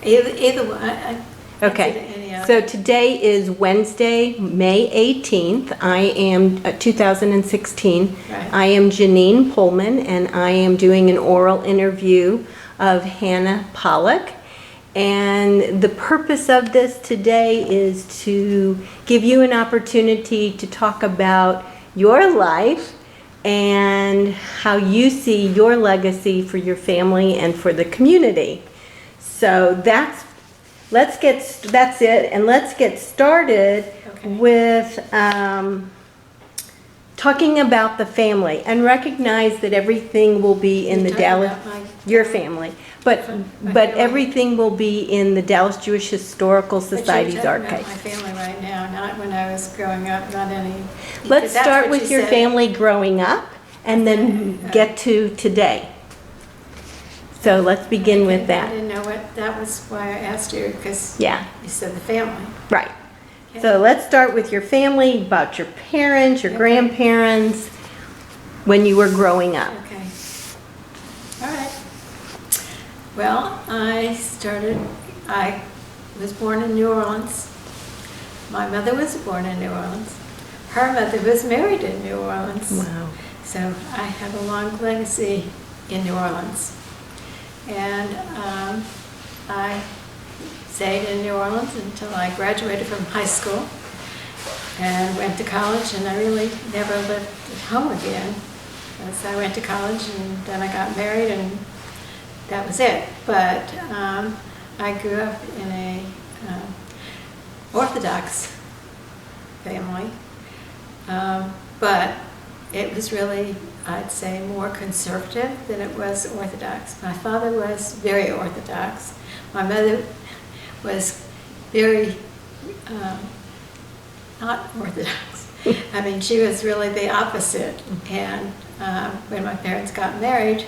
Either one. Okay, so today is Wednesday, May 18th. I am 2016. Right. I am Janine Pulman, and I am doing an oral interview of Hannah Pollock. And the purpose of this today is to give you an opportunity to talk about your life and how you see your legacy for your family and for the community. So that's it, and let's get started with talking about the family, and recognize that everything will be in the Dallas, your family, but everything will be in the Dallas Jewish Historical Society's archives. My family right now, not when I was growing up, not any. Let's start with your family growing up, and then get to today. So let's begin with that. I didn't know what, that was why I asked you, because you said the family. Right. Okay. So let's start with your family, about your parents, your grandparents, when you were growing up. Okay. All right. Well, I was born in New Orleans. My mother was born in New Orleans. Her mother was married in New Orleans. Wow. So I have a long legacy in New Orleans. And I stayed in New Orleans until I graduated from high school and went to college, and I really never lived at home again. So I went to college, and then I got married, and that was it. But I grew up in a Orthodox family, but it was really, I'd say, more conservative than it was Orthodox. My father was very Orthodox. My mother was very not Orthodox. I mean, she was really the opposite. And when my parents got married,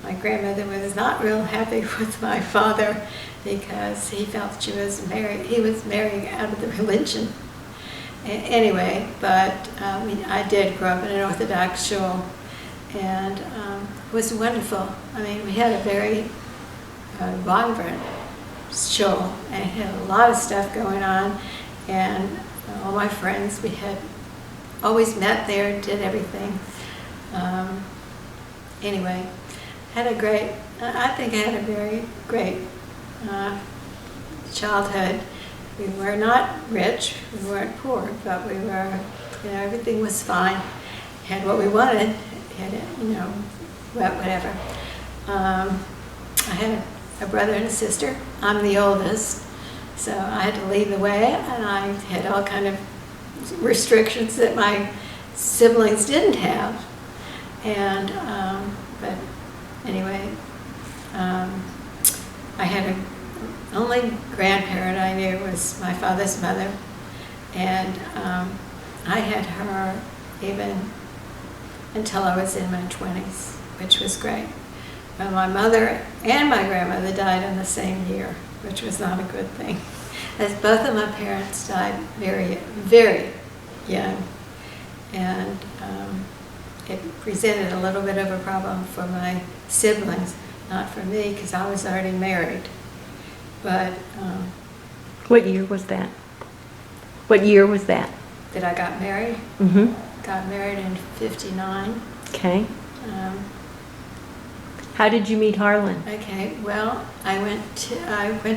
my grandmother was not real happy with my father because he felt he was marrying out of the religion. Anyway, but I did grow up in an Orthodox shul, and it was wonderful. I mean, we had a very vibrant shul, and it had a lot of stuff going on, and all my friends, we had always met there, did everything. Anyway, I think I had a very great childhood. We were not rich, we weren't poor, but we were, everything was fine. Had what we wanted, had it, whatever. I had a brother and a sister. I'm the oldest, so I had to lead the way, and I had all kind of restrictions that my siblings didn't have. And, but anyway, I had only grandparent I knew was my father's mother, and I had her even until I was in my 20s, which was great. But my mother and my grandmother died in the same year, which was not a good thing, as both of my parents died very, very young, and it presented a little bit of a problem for my siblings, not for me, because I was already married. But what year was that? What year was that? That I got married? Mm-hmm. Got married in '59. Okay. How did you meet Harlan? Okay. Well, I went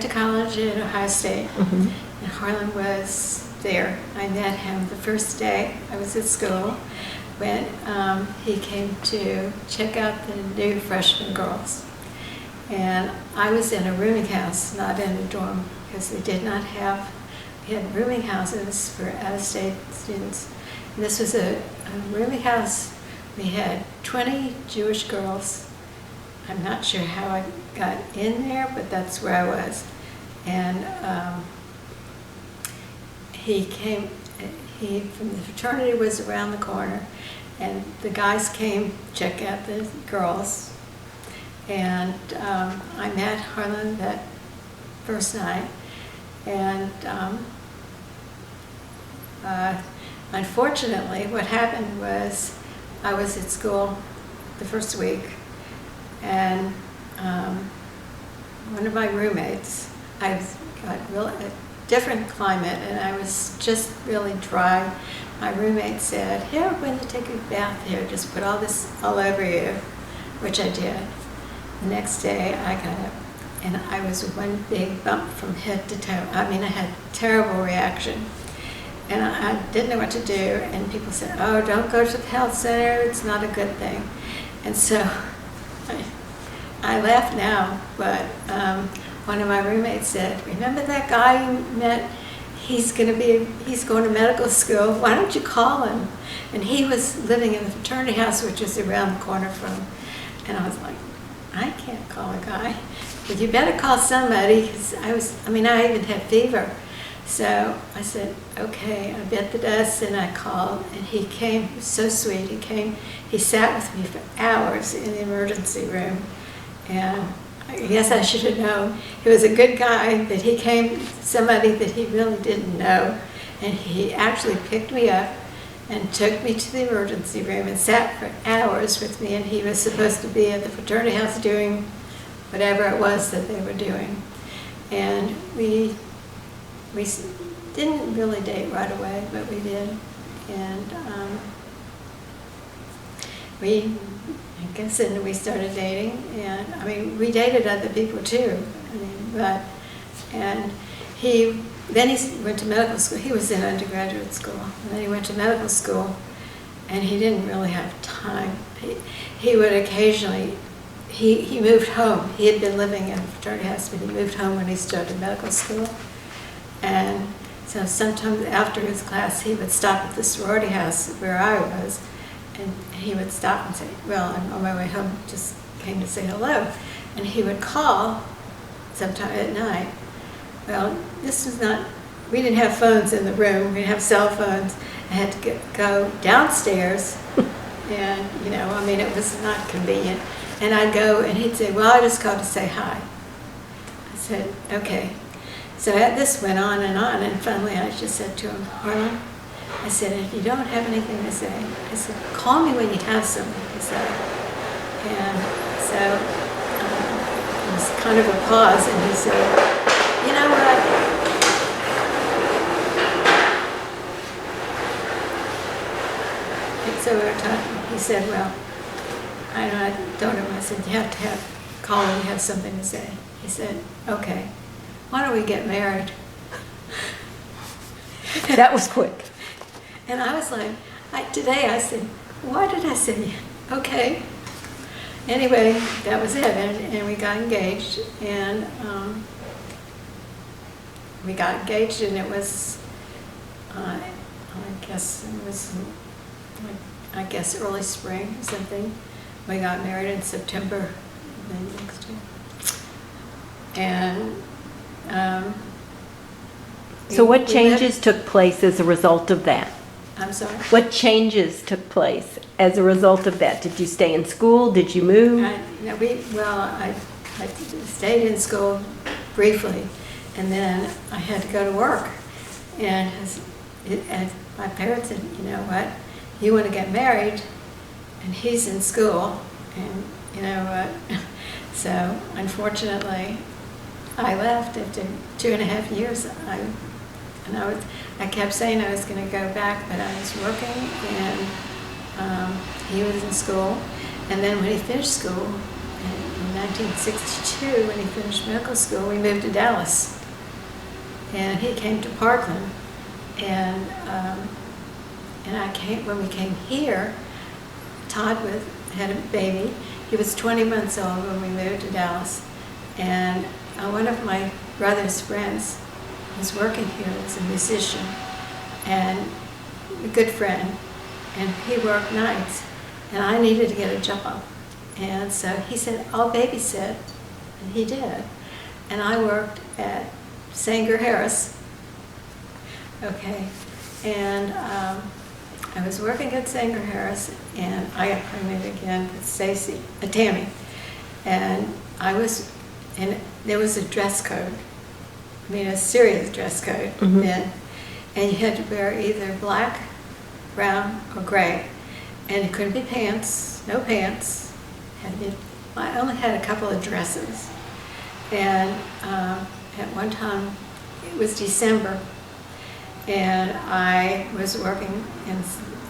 to college at Ohio State, and Harlan was there. I met him the first day I was at school when he came to check out the new freshman girls. And I was in a rooming house, not in a dorm, because we had rooming houses for out-of-state students. And this was a rooming house. We had 20 Jewish girls. I'm not sure how I got in there, but that's where I was. And he from the fraternity was around the corner, and the guys came check out the girls. And I met Harlan that first night, and unfortunately what happened was I was at school the first week, and one of my roommates I was got real a different climate, and I was just really dry. My roommate said, "Here, when you take your bath here, just put all this all over you," which I did. The next day, I got up, and I was one big bump from head to toe. I mean, I had a terrible reaction, and I didn't know what to do. And people said, "Oh, don't go to the health center. It's not a good thing." And so I laugh now, but one of my roommates said, "Remember that guy you met? He's going to medical school. Why don't you call him?" And he was living in the fraternity house, which is around the corner from. And I was like, "I can't call a guy. But you better call somebody." Because I even had fever. So I said, "Okay, I bet the dust," and I called, and he came. He was so sweet. He came. He sat with me for hours in the emergency room, and I guess I should have known. He was a good guy, but he came, somebody that he really didn't know, and he actually picked me up and took me to the emergency room and sat for hours with me, and he was supposed to be at the fraternity house doing whatever it was that they were doing. And we didn't really date right away, but we did. And and we started dating, and we dated other people too. And he went to medical school. He was in undergraduate school, and then he went to medical school, and he didn't really have time. He would occasionally, he moved home. He had been living in a fraternity house, but he moved home when he started medical school. And so sometimes after his class, he would stop at the sorority house where I was, and he would stop and say, "Well, I'm on my way home, just came to say hello." And he would call sometime at night. Well, we didn't have phones in the room. We didn't have cell phones. I had to go downstairs, and it was not convenient. And I'd go, and he'd say, "Well, I just called to say hi." I said, "Okay." So this went on, and finally I just said to him, "Harlan," I said, "if you don't have anything to say," I said, "call me when you have something to say." And so it was kind of a pause, and he said, "You know what? And so we were talking. He said, "Well, I don't know." I said, "You have to call when you have something to say." He said, "Okay. Why don't we get married?" That was quick. And I was like, today I said, "Why did I say okay?" Anyway, that was it, and we got engaged, and it was, I guess early spring or something. We got married in September the next year. And so what changes took place as a result of that? I'm sorry? What changes took place as a result of that? Did you stay in school? Did you move? I stayed in school briefly, and then I had to go to work. And my parents said, "You know what? You want to get married, and he's in school, and you know what?" So unfortunately, I left after 2.5 years. I kept saying I was going to go back, but I was working, and he was in school. And then when he finished school, in 1962, when he finished medical school, we moved to Dallas. And he came to Parkland. And when we came here, Todd had a baby. He was 20 months old when we moved to Dallas. And one of my brother's friends was working here as a musician and a good friend, and he worked nights, and I needed to get a job. And so he said, "I'll babysit," and he did. And I worked at Sanger Harris. Okay, and I was working at Sanger Harris, and I got pregnant again with Tammy. And there was a dress code. A serious dress code then. And you had to wear either black, brown, or gray. And it couldn't be pants, no pants. I only had a couple of dresses. And at one time, it was December, and I was working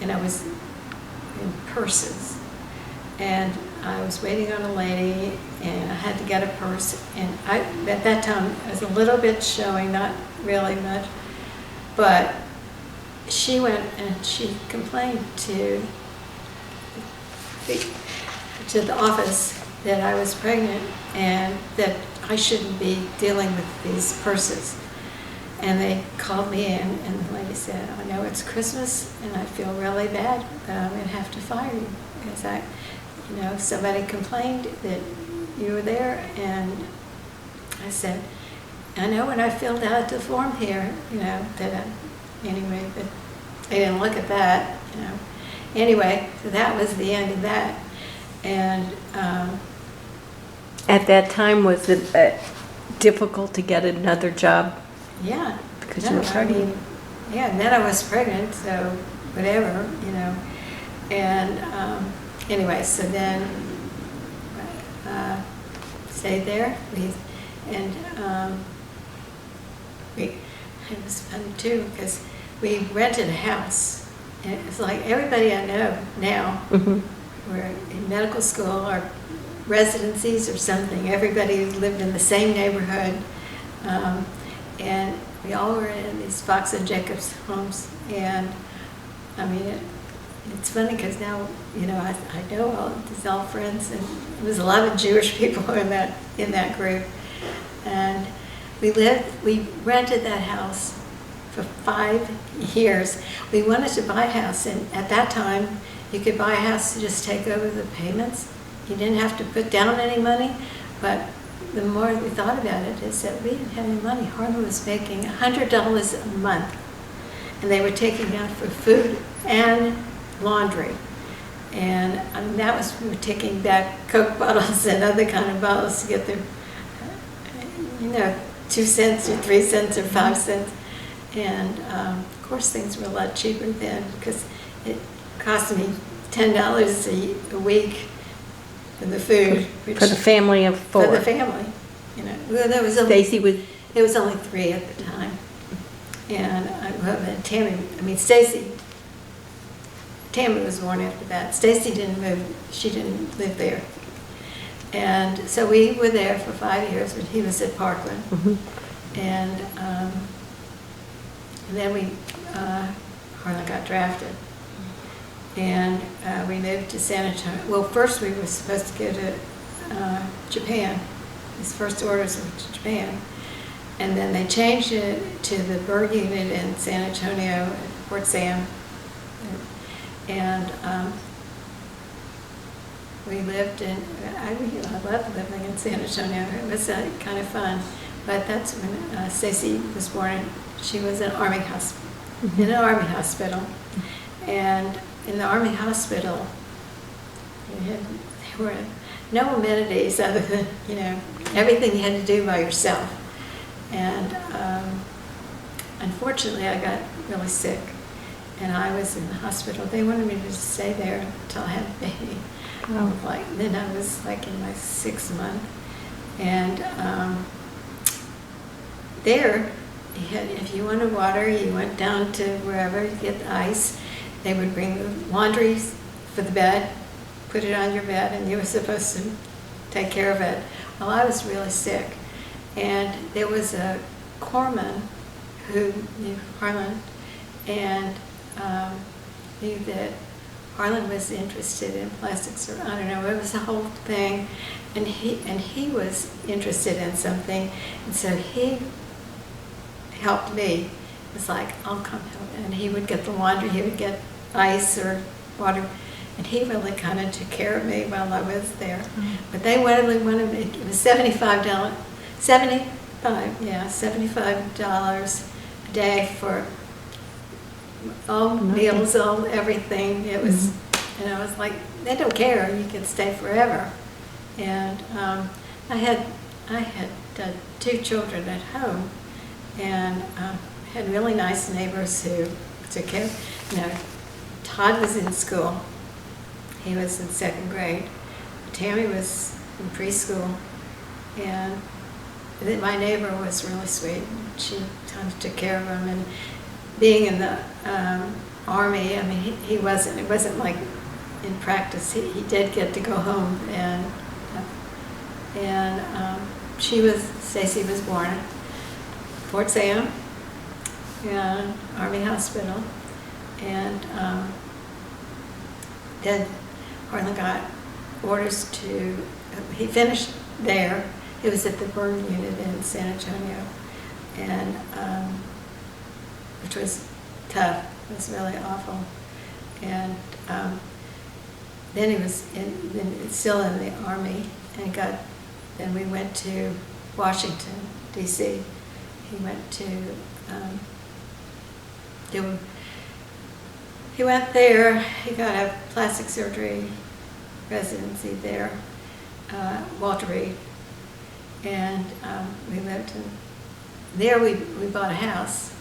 and I was in purses, and I was waiting on a lady, and I had to get a purse, and at that time I was a little bit showing, not really much, but she went and she complained to the office that I was pregnant and that I shouldn't be dealing with these purses. And they called me in, and the lady said, "I know it's Christmas, and I feel really bad, but I'm going to have to fire you because somebody complained that you were there." And I said, "I know when I filled out the form here, anyway, but they didn't look at that, Anyway, so that was the end of that. And At that time, was it difficult to get another job? yeah, Because you were pregnant. And then I was pregnant, so whatever, And anyway, so then stayed there. It was fun too because we rented a house. And it's like everybody I know now, we're in medical school or residencies or something. Everybody lived in the same neighborhood. And we all were in these Fox and Jacobs homes. And I mean, it's funny because now, I know all friends, and there was a lot of Jewish people in that group. And we rented that house for 5 years. We wanted to buy a house, and at that time, you could buy a house to just take over the payments. You didn't have to put down any money, but the more we thought about it, is that we didn't have any money. Harlan was making $100 a month, and they were taking out for food and laundry. And we were taking back Coke bottles and other kind of bottles to get their, 2 cents or 3 cents or 5 cents. And of course things were a lot cheaper then because it cost me $10 a week for the food. For the family of 4. For the family. Well, there was only 3 at the time. And Tammy was born after that. Stacy didn't move. She didn't live there. And so we were there for 5 years when he was at Parkland. And then Harlan got drafted. And we moved to San Antonio. Well, first we were supposed to go to Japan. His first orders were to Japan. And then they changed it to the Berg unit in San Antonio, Fort Sam. And we lived I loved living in San Antonio. It was kind of fun. But that's when Stacy was born. She was in an Army hospital. And in the Army hospital, there were no amenities other than, everything you had to do by yourself. And unfortunately, I got really sick. And I was in the hospital. They wanted me to stay there until I had a baby. Oh. Then I was in my 6th month. And there, if you wanted water, you went down to wherever you get the ice. They would bring the laundry for the bed, put it on your bed, and you were supposed to take care of it. Well, I was really sick. And there was a corpsman who knew Harlan and knew that Harlan was interested in plastics, or I don't know, it was a whole thing. And he was interested in something, and so he helped me. It's like, I'll come help. And he would get the laundry, he would get ice or water, and he really kind of took care of me while I was there. Mm-hmm. But they wanted me, it was $75 a day for all meals, all everything. It was, it's like, they don't care, you can stay forever. And I had 2 children at home, and had really nice neighbors who took care. Todd was in school. He was in 2nd grade. Tammy was in preschool, and my neighbor was really sweet. She kind of took care of him, and being in the Army, I mean, it wasn't like in practice. He did get to go home, and Stacy was born at Fort Sam, and Army Hospital, and then Harlan got orders to, he finished there. It was at the burn unit in San Antonio, and which was tough. It was really awful. And then he was still in the Army, and then we went to Washington, D.C. He went to, he went there, he got a plastic surgery residency there, Walter Reed, and we lived in, there we bought a house.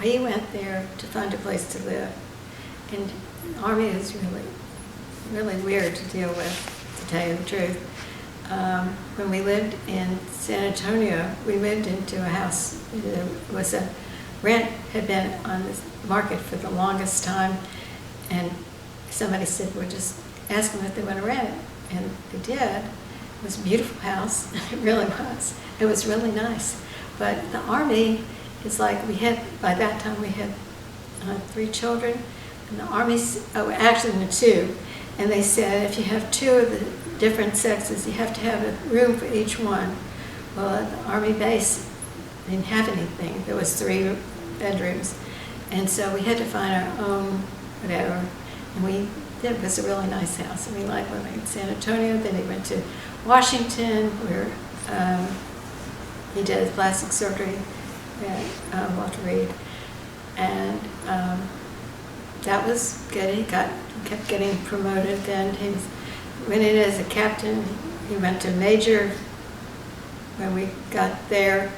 He went there to find a place to live, and the Army is really, really weird to deal with, to tell you the truth. When we lived in San Antonio, we moved into a house. It was rent had been on the market for the longest time, and somebody said, "Well, just ask them if they want to rent it," and they did. It was a beautiful house. It really was. It was really nice. But the Army is like, by that time we had 3 children, and the Army's, actually 2, and they said if you have 2 of the different sexes, you have to have a room for each one. Well, at the Army base, they didn't have anything. There was 3 bedrooms, and so we had to find our own whatever, and it was a really nice house, and we liked living in San Antonio. Then he went to Washington, where he did his plastic surgery at Walter Reed, and that was good. He kept getting promoted. Then he went in as a captain. He went to major when we got there,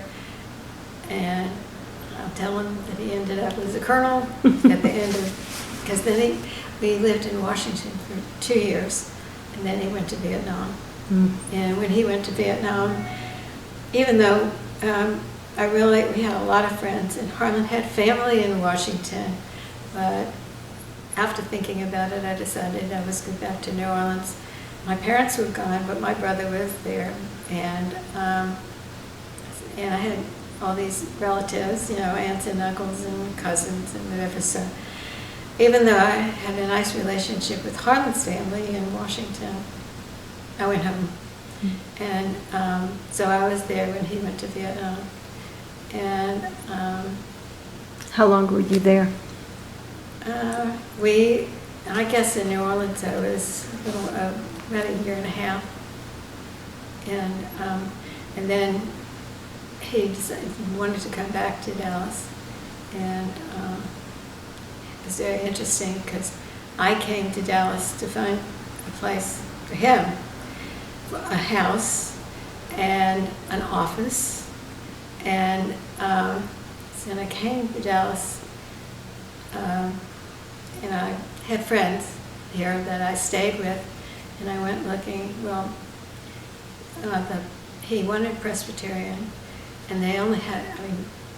and I'll tell him that he ended up as a colonel at the end of, because then we lived in Washington for 2 years, and then he went to Vietnam. And when he went to Vietnam, even though we had a lot of friends, and Harlan had family in Washington, but after thinking about it, I decided I was going back to New Orleans. My parents were gone, but my brother was there, and I had all these relatives, aunts and uncles and cousins and whatever. So even though I had a nice relationship with Harlan's family in Washington, I went home. And so I was there when he went to Vietnam. And how long were you there? I guess in New Orleans I was about a year and a half. And then he decided he wanted to come back to Dallas. And it was very interesting because I came to Dallas to find a place for him, a house and an office. And so I came to Dallas, and I had friends here that I stayed with, and I went looking. Well, he wanted Presbyterian, and they only had,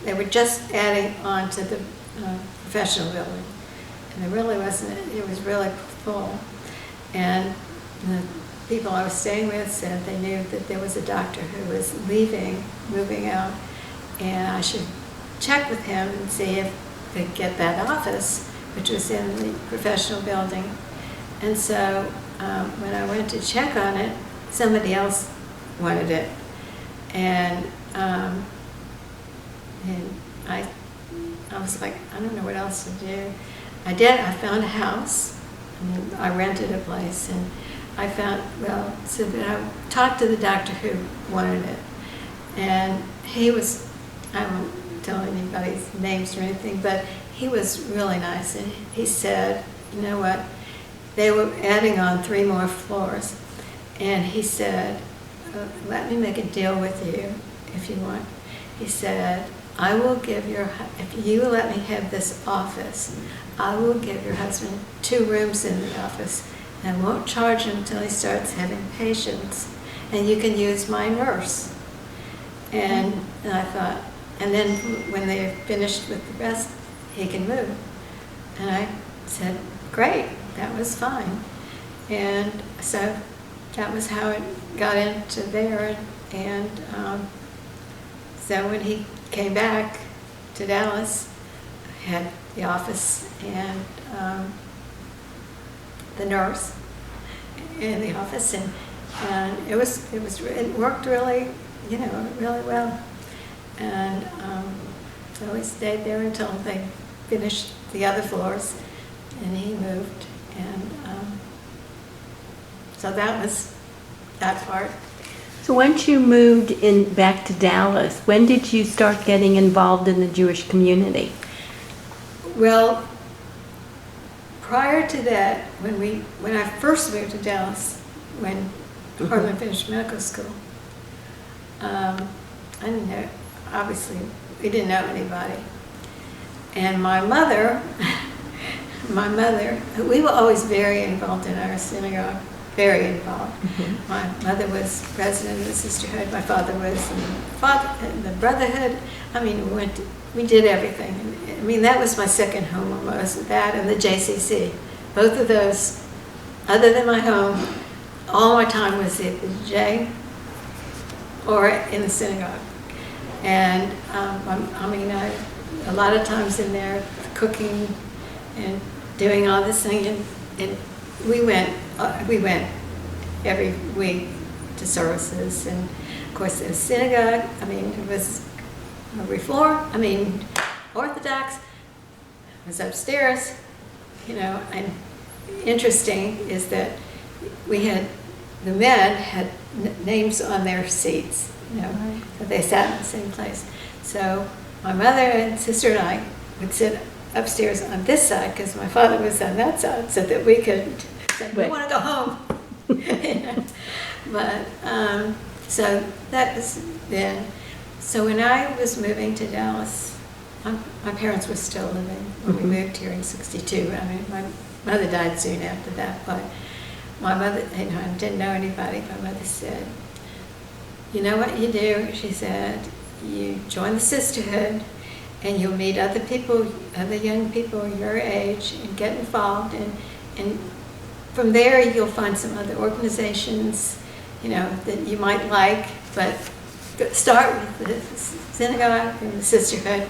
they were just adding on to the professional building, and there really wasn't, it was really full. And the people I was staying with said they knew that there was a doctor who was leaving, moving out, and I should check with him and see if they could get that office, which was in the professional building. And so when I went to check on it, somebody else wanted it. And I was like, I don't know what else to do. I found a house, and I rented a place, and I found, so I talked to the doctor who wanted it, and he was, I won't tell anybody's names or anything, but he was really nice, and he said, you know what, they were adding on 3 more floors, and he said, let me make a deal with you if you want. He said, I will give if you let me have this office, I will give your husband 2 rooms in the office, and I won't charge him until he starts having patients, and you can use my nurse. And I thought, and then when they're finished with the rest, he can move. And I said, great, that was fine. And so that was how it got into there. And so when he came back to Dallas, I had the office and the nurse in the office, and it worked really, really well. And so we stayed there until they finished the other floors, and he moved, and so that was that part. So once you moved back to Dallas, when did you start getting involved in the Jewish community? Well, prior to that, when I first moved to Dallas, when Pulman finished medical school, I didn't know, obviously, we didn't know anybody. And my mother, we were always very involved in our synagogue, very involved. Mm-hmm. My mother was president of the sisterhood, my father was in the brotherhood. I mean, we did everything. I mean, that was my second home almost, that and the JCC. Both of those, other than my home, all my time was at the J or in the synagogue. And a lot of times in there cooking and doing all this thing, and we went every week to services, and of course it was synagogue. I mean, it was Orthodox. It was upstairs, and interesting is that the men had names on their seats, that they sat in the same place. So my mother and sister and I would sit upstairs on this side because my father was on that side, so that we could say, we want to go home. But so that was then. So when I was moving to Dallas, my parents were still living when we moved here in '62. I mean, my mother died soon after that, but my mother, I didn't know anybody. My mother said, you know what you do? She said, you join the sisterhood and you'll meet other people, other young people your age, and get involved. And from there you'll find some other organizations, that you might like, but start with the synagogue and the sisterhood,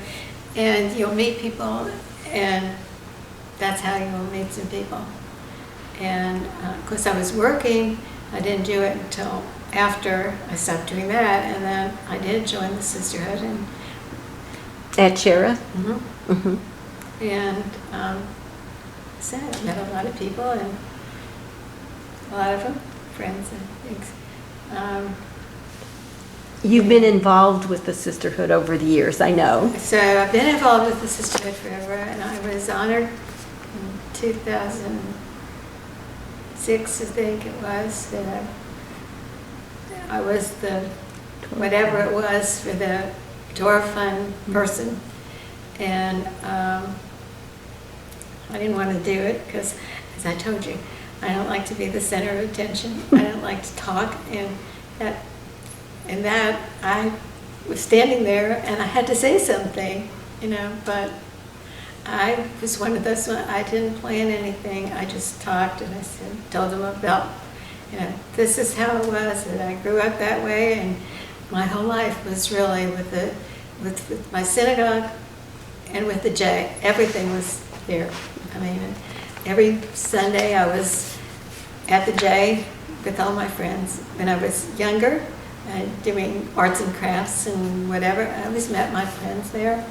and you'll meet people, and that's how you'll meet some people. And of course I was working. I didn't do it until after I stopped doing that, and then I did join the sisterhood. And at Sheriff? Mm-hmm. Mm-hmm. And so I met a lot of people, and a lot of them friends and things. You've been involved with the sisterhood over the years, I know. So I've been involved with the sisterhood forever, and I was honored in 2006, I think it was, that I was the, whatever it was, for the Torah Fund person. And I didn't want to do it because, as I told you, I don't like to be the center of attention. I don't like to talk, and that I was standing there and I had to say something, but I was one of those, I didn't plan anything. I just talked, and I told them about, this is how it was, that I grew up that way, and my whole life was really with my synagogue and with the J. Everything was there. I mean, every Sunday I was at the J with all my friends. When I was younger, doing arts and crafts and whatever, I always met my friends there.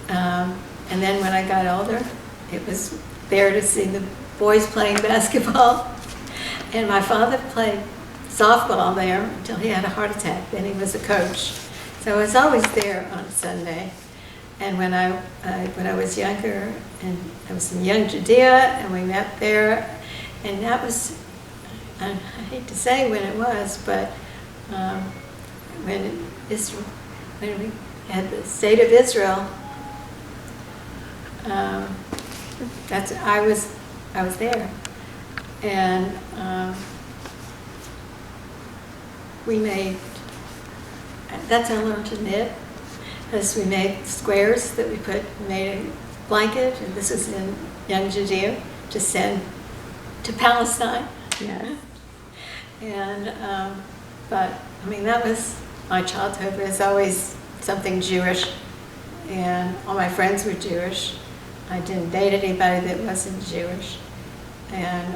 And then when I got older, it was there to see the boys playing basketball. And my father played softball there until he had a heart attack. Then he was a coach. So I was always there on Sunday. And when I was younger, and I was in Young Judea, and we met there, and that was, I hate to say when it was, but when we had the state of Israel, I was there, and we made, that's how I learned to knit. As we made squares that we made a blanket, and this was in Young Judea to send to Palestine. Yes. And, but, I mean, that was my childhood. It was always something Jewish, and all my friends were Jewish. I didn't date anybody that wasn't Jewish, and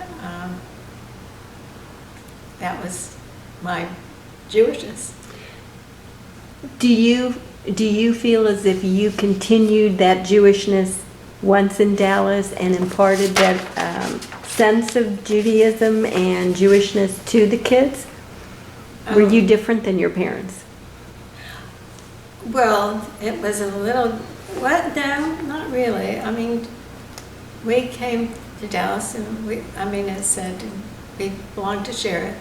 that was my Jewishness. Do you feel as if you continued that Jewishness once in Dallas and imparted that sense of Judaism and Jewishness to the kids? Were you different than your parents? Well, it was a little, what? No, not really. I mean, we came to Dallas, and as said, we belonged to Sheriff,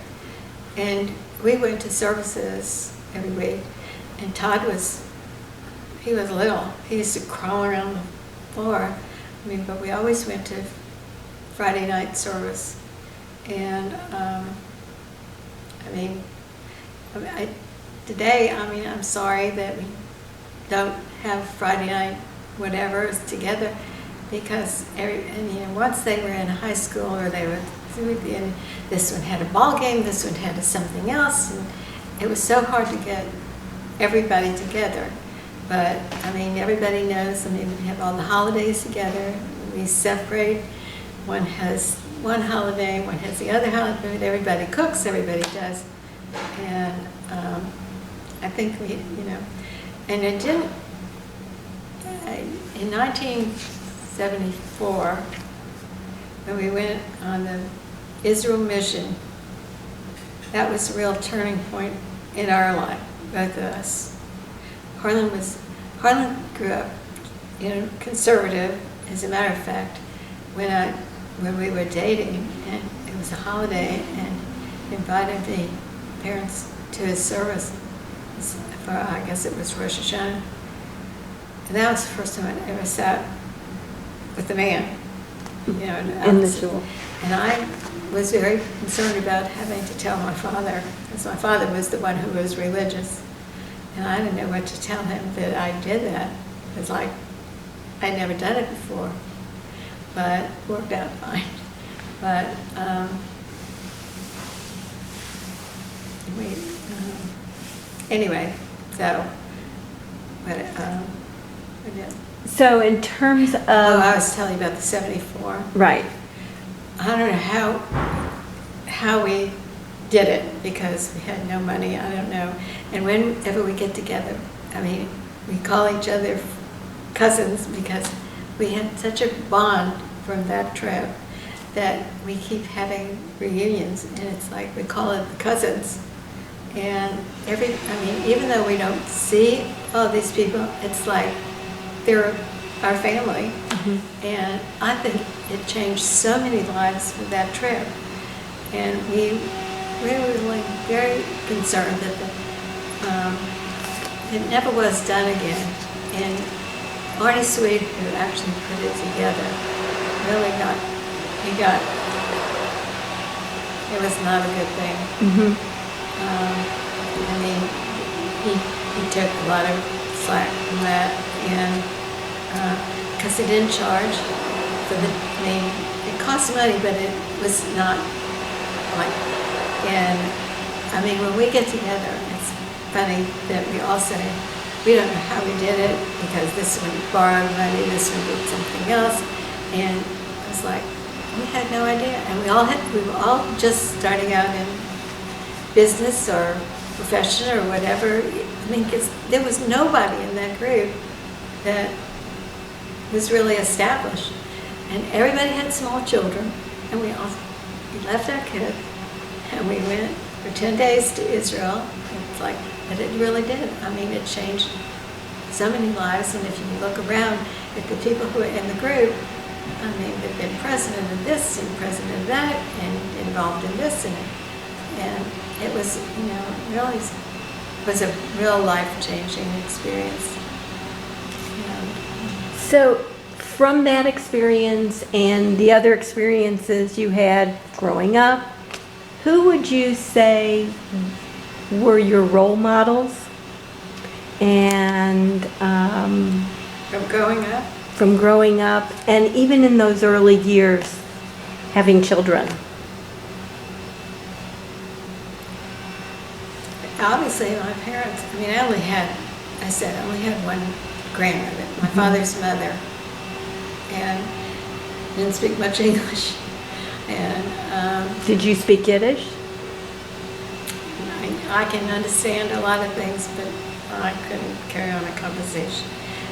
and we went to services every week. And Todd he was little. He used to crawl around the floor. But we always went to Friday night service. And today, I'm sorry that we don't have Friday night whatever together, because once they were in high school, or they were in, this one had a ball game, this one had something else, and it was so hard to get everybody together. But everybody knows, we have all the holidays together, we separate, one has one holiday, one has the other holiday, everybody cooks, everybody does. And I think and it didn't, in 1974, when we went on the Israel mission, that was a real turning point in our life, both of us. Harlan grew up, conservative. As a matter of fact, when we were dating, and it was a holiday, and invited the parents to his service for, I guess it was Rosh Hashanah. And that was the first time I ever sat with a man, in the shul. And I was very concerned about having to tell my father, because my father was the one who was religious. And I didn't know what to tell him that I did that. It was like I'd never done it before, but it worked out fine. But anyway, so, but yeah. So in terms of... I was telling you about the 74. Right. I don't know how we did it, because we had no money, I don't know. And whenever we get together, we call each other cousins, because we had such a bond from that trip that we keep having reunions, and it's like we call it the cousins. And even though we don't see all these people, it's like they're our family. Mm-hmm. And I think it changed so many lives with that trip. And we were like very concerned that it never was done again. And Arnie Sweet, who actually put it together, really it was not a good thing. Mm-hmm. He took a lot of slack from that, and because he didn't charge for it cost money, but it was not like, and when we get together, it's funny that we all say, we don't know how we did it, because this one borrowed money, this one did something else, and it was like, we had no idea, and we were all just starting out in business or profession or whatever. Because there was nobody in that group that was really established, and everybody had small children, and we left our kids, and we went for 10 days to Israel. It's like, but it really did. It changed so many lives, and if you look around at the people who are in the group, they've been president of this and president of that, and involved in this, and it was, really was a real life-changing experience. So, from that experience and the other experiences you had growing up, who would you say were your role models and From growing up, from growing up, and even in those early years, having children? obviously my parents, I mean, I only had one grandmother, my father's mother, and didn't speak much English. And Did you speak Yiddish? I can understand a lot of things, but I couldn't carry on a conversation.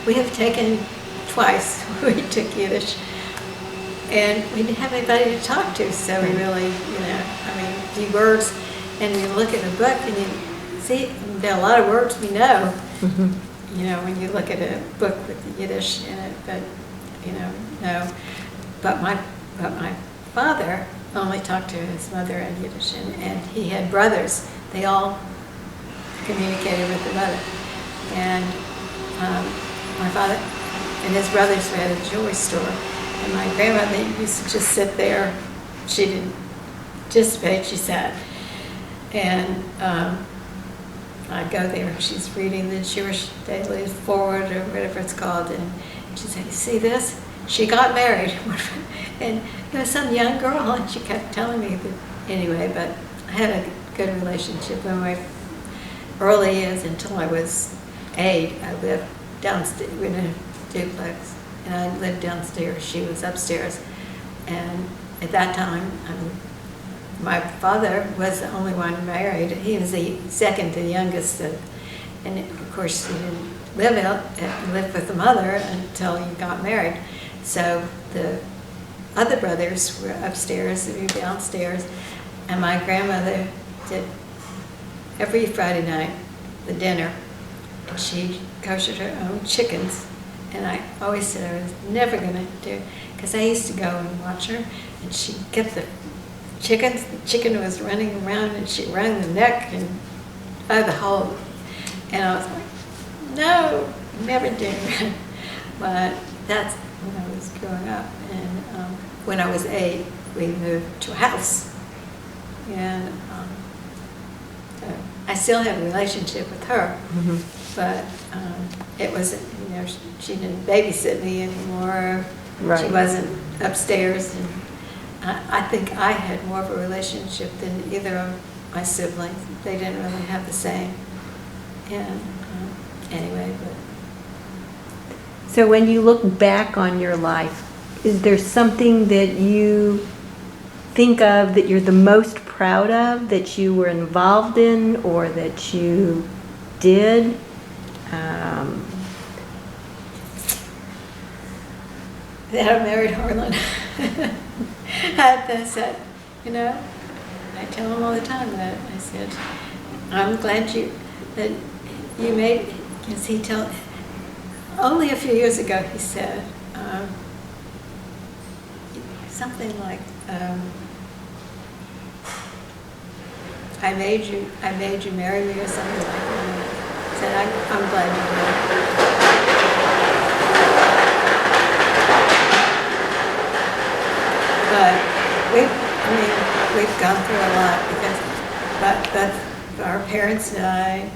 We have taken twice, we took Yiddish, and we didn't have anybody to talk to, so we really, I mean, few words, and you look at a book and you see, there are a lot of words we know, when you look at a book with Yiddish in it, but, no. But my father only talked to his mother in Yiddish, and he had brothers. They all communicated with the mother. And my father and his brothers had a jewelry store. And my grandmother used to just sit there. She didn't participate, she sat. And I'd go there. She's reading the Jewish Daily Forward or whatever it's called. And she'd say, "You see this? She got married." And some young girl, and she kept telling me that anyway, but I had a good relationship in my early years until I was 8. I lived downstairs in a duplex, and I lived downstairs. She was upstairs, and at that time, my father was the only one married. He was the second to the youngest, and of course he didn't live with the mother until he got married. So the other brothers were upstairs, we were downstairs, and my grandmother did every Friday night the dinner, and she koshered her own chickens. And I always said I was never going to do it, because I used to go and watch her, and she'd get the chickens. The chicken was running around, and she wrung the neck and out of the hole. And I was like, no, never do it. But that's when I was growing up. And when I was 8, we moved to a house. And so I still have a relationship with her, but it wasn't, she didn't babysit me anymore. Right. She wasn't upstairs. And I think I had more of a relationship than either of my siblings. They didn't really have the same. And anyway, but. So when you look back on your life, is there something that you think of that you're the most proud of, that you were involved in, or that you did? That I married Harlan. I said, I tell him all the time that. I said, I'm glad that you made, because only a few years ago he said something like, I made you marry me, or something like that. I said, I'm glad you did. But we've gone through a lot, but our parents died.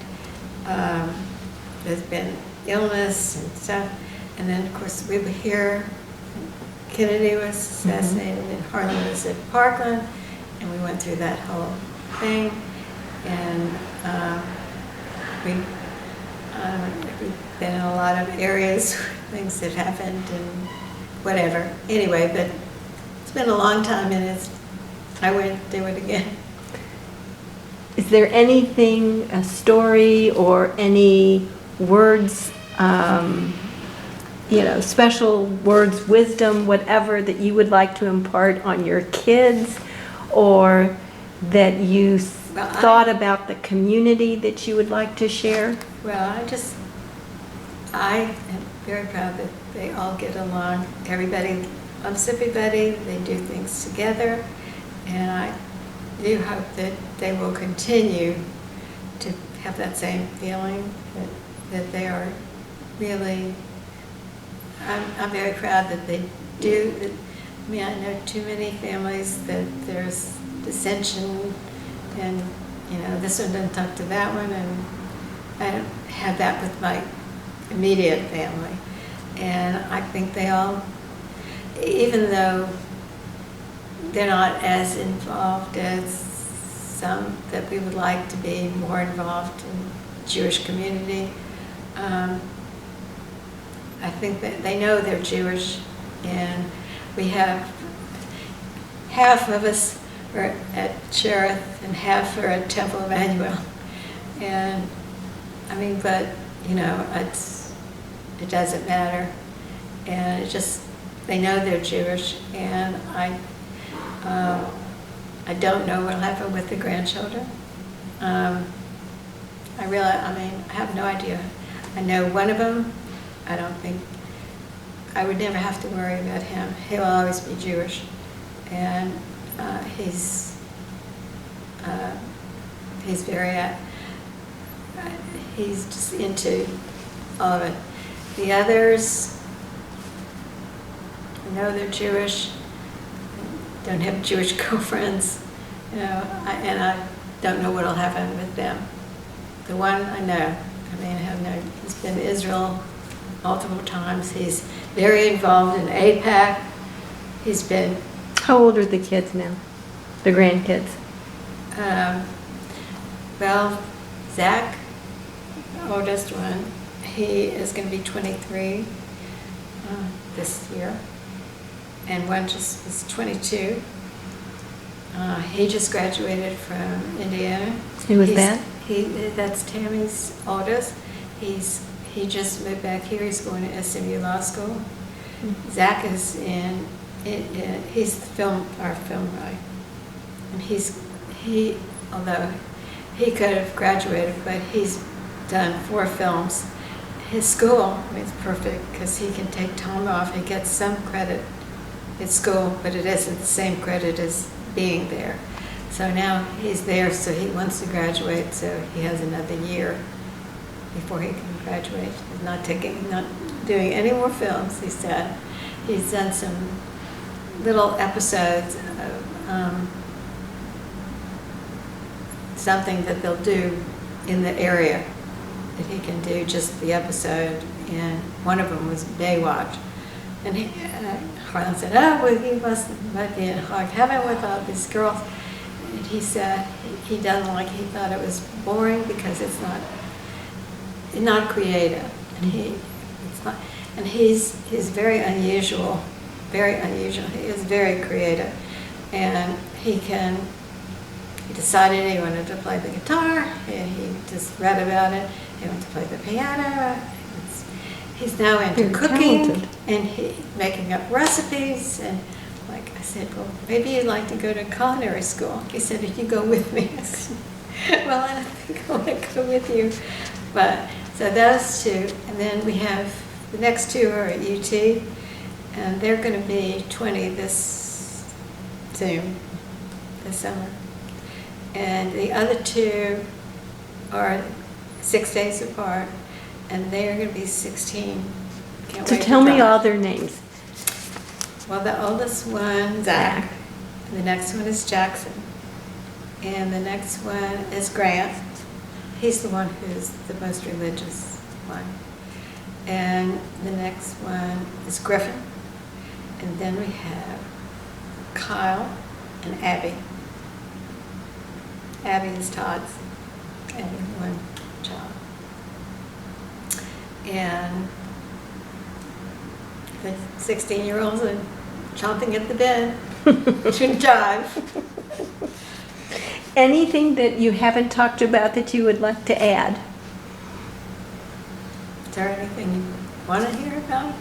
There's been illness and stuff, and then of course we were here. Kennedy was assassinated, and Harlan was at Parkland, and we went through that whole thing. And we've been in a lot of areas, things that happened and whatever. Anyway, but it's been a long time, and I wouldn't do it again. Is there anything, a story or any words, special words, wisdom, whatever, that you would like to impart on your kids, or that you thought about the community that you would like to share? Well, I am very proud that they all get along. Everybody loves everybody. They do things together, and I do hope that they will continue to have that same feeling, that they are really, I'm very proud that they do. I mean, I know too many families that there's dissension, and this one doesn't talk to that one, and I don't have that with my immediate family. And I think they all, even though they're not as involved as some that we would like to be more involved in the Jewish community, I think that they know they're Jewish, and we have half of us are at Cherith and half are at Temple Emmanuel. And I mean, but you know, it doesn't matter. And it just, they know they're Jewish, and I don't know what'll happen with the grandchildren. I have no idea. I know one of them, I don't think, I would never have to worry about him. He'll always be Jewish. And he's just into all of it. The others, I know they're Jewish, don't have Jewish girlfriends, you know, and I don't know what'll happen with them. The one I know, he's been to Israel multiple times. He's very involved in AIPAC. He's been... How old are the kids now? The grandkids? Well, Zach, the oldest one, he is going to be 23 this year. And one just was 22. He just graduated from Indiana. Who was that? That's Tammy's oldest. He just moved back here. He's going to SMU Law School. Mm-hmm. Zach is he's our film guy. And although he could have graduated, but he's done 4 films. His school, it's perfect because he can take time off. He gets some credit at school, but it isn't the same credit as being there. So now he's there, so he wants to graduate, so he has another year before he can graduate. He's not doing any more films, he said. He's done some little episodes of something that they'll do in the area that he can do, just the episode, and one of them was Baywatch. And Harlan said, oh, well, he might be in hog heaven with all these girls. And he said he doesn't like, he thought it was boring because it's not creative. And he's very unusual, very unusual. He is very creative. And he decided he wanted to play the guitar, and he just read about it. He wanted to play the piano. He's now into cooking, talented. And making up recipes. And like I said, well, maybe you'd like to go to culinary school. He said, if you go with me. I said, well, I don't think I want to go with you. But so those 2, and then we have the next 2 are at UT, and they're going to be 20 this summer. And the other 2 are 6 days apart, and they're going to be 16. Can't So wait tell to me try. all their names. Well, the oldest one, Zach. The next one is Jackson. And the next one is Grant. He's the one who's the most religious one. And the next one is Griffin. And then we have Kyle and Abby. Abby is Todd's and one child. And the 16-year-olds are chomping at the bit to jive. Anything that you haven't talked about that you would like to add? Is there anything you want to hear about?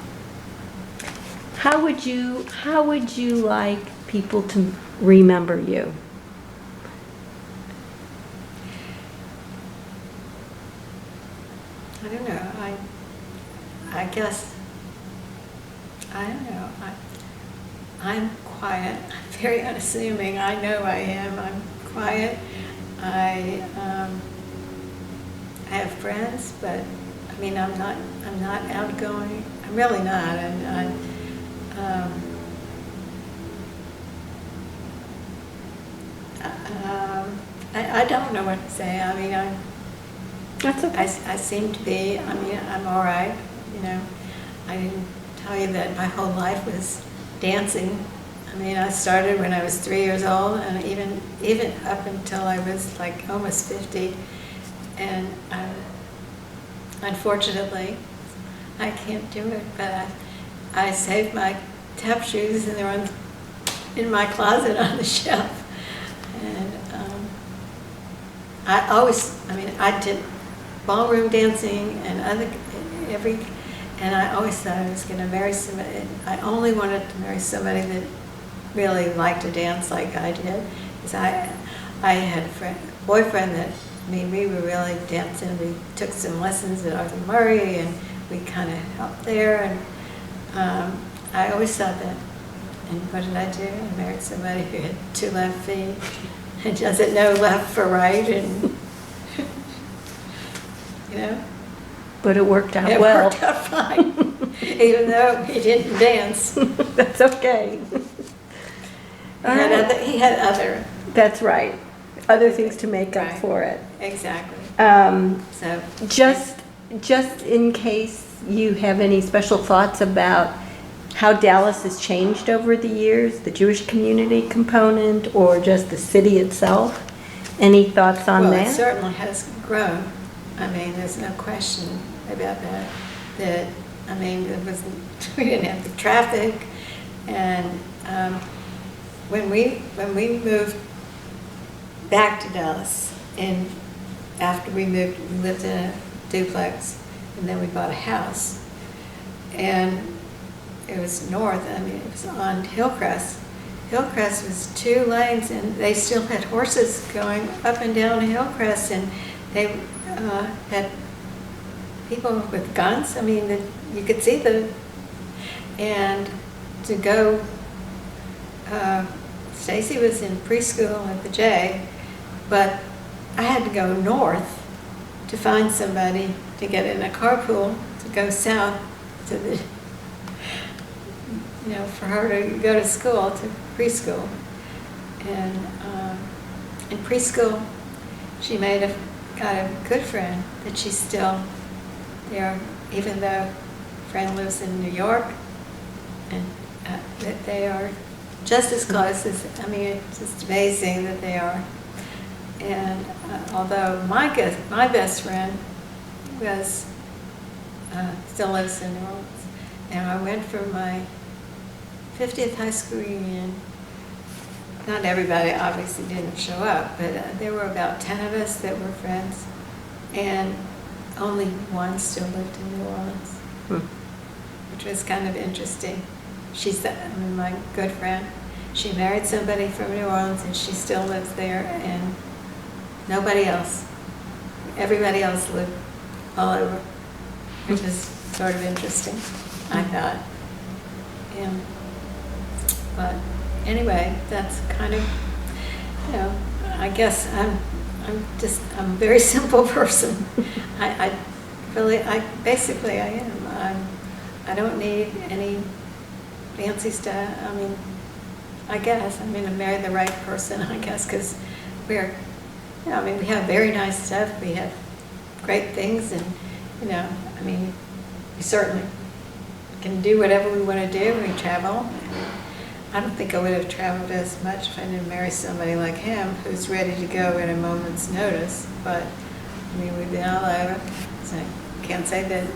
How would you like people to remember you? I don't know. I guess, I don't know. I'm quiet. I'm very unassuming. I know I am. I'm quiet. I have friends, but I mean, I'm not outgoing. I'm really not. I don't know what to say. I mean, That's okay. I seem to be, I mean, I'm all right, you know. I didn't tell you that my whole life was dancing. I mean, I started when I was 3 years old, and even up until I was like almost 50. And unfortunately, I can't do it, but I saved my tap shoes, and they're in my closet on the shelf. And I did ballroom dancing and and I always thought I was going to marry somebody. I only wanted to marry somebody that really liked to dance like I did. Because I had a boyfriend that, I mean, we were really dancing. We took some lessons at Arthur Murray, and we kind of helped there. And I always thought that. And what did I do? I married somebody who had 2 left feet and doesn't know left for right, and you know. But it worked out It well. worked out fine, even though he didn't dance. That's okay. He had other. That's right. Other things to make up Right. for it. Exactly. So Just in case you have any special thoughts about how Dallas has changed over the years, the Jewish community component, or just the city itself, any thoughts on well, that? it certainly has grown. I mean, there's no question about that. That I mean, we didn't have the traffic, and when we moved back to Dallas, and after we moved, we lived in a duplex, and then we bought a house, and it was north. I mean, it was on Hillcrest. Hillcrest was 2 lanes, and they still had horses going up and down Hillcrest, and they had people with guns. I mean, you could see them. And to go, Stacy was in preschool at the J, but I had to go north to find somebody to get in a carpool to go south to the, you know, for her to go to school, to preschool. And in preschool, she got a good friend that she's still there, even though a friend lives in New York, and that they are just as close as, I mean, it's just amazing that they are. And although my best friend was, still lives in New Orleans, and I went for my 50th high school reunion. Not everybody obviously didn't show up, but there were about 10 of us that were friends, and only one still lived in New Orleans, which was kind of interesting. My good friend, she married somebody from New Orleans, and she still lives there, and nobody else. Everybody else lived all over, which is sort of interesting, I thought. But anyway, that's kind of, you know, I guess I'm a very simple person. I am. I don't need any fancy stuff. I mean, I guess, I married the right person, I guess, because we're, you know, I mean, we have very nice stuff. We have great things, and, you know, I mean, we certainly can do whatever we want to do. We travel. I don't think I would have traveled as much if I didn't marry somebody like him who's ready to go at a moment's notice. But, I mean, we've been all over, so I can't say that,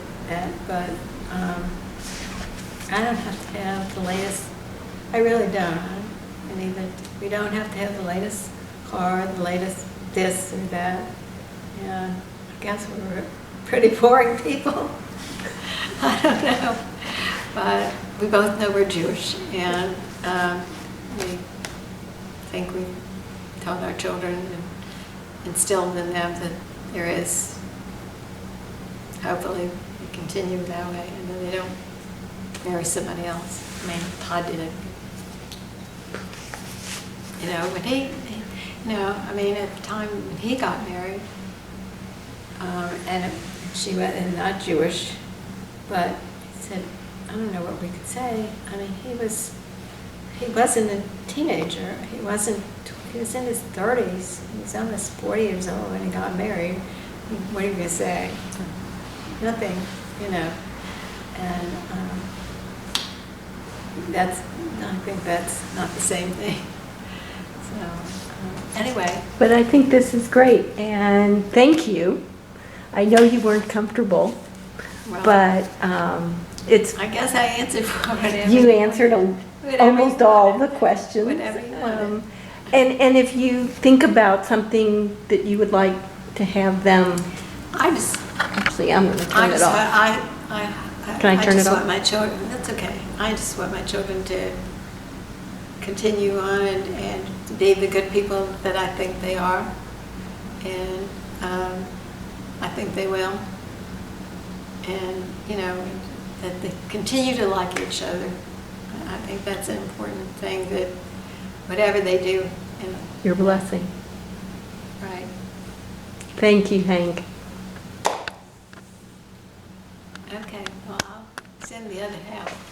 but I don't have to have the latest. I really don't. And even we don't have to have the latest car, the latest this or that. Yeah, I guess we're pretty boring people. I don't know. But we both know we're Jewish, and we think we've told our children and instilled in them that there is, hopefully, we continue that way, and that they don't marry somebody else. I mean, Todd did it. You know, when he you know, I mean, at the time when he got married, and she went, and not Jewish, but he said, I don't know what we could say. I mean, he wasn't a teenager. He was in his 30s. He was almost 40 years old when he got married. what are you going to say? Nothing, you know. And I think that's not the same thing. So, anyway. But I think this is great, and thank you. I know you weren't comfortable, Well, but it's, I guess I answered for whatever. you answered almost all the questions. Whatever you wanted. And if you think about something that you would like to have them, actually, I'm going to turn it off. Can I turn it just off? want my children, that's okay. I just want my children to continue on and be the good people that I think they are. And I think they will. And, you know, that they continue to like each other. I think that's an important thing, that whatever they do. You know, Your blessing. right. Thank you, Hank. Okay, well, I'll send the other half.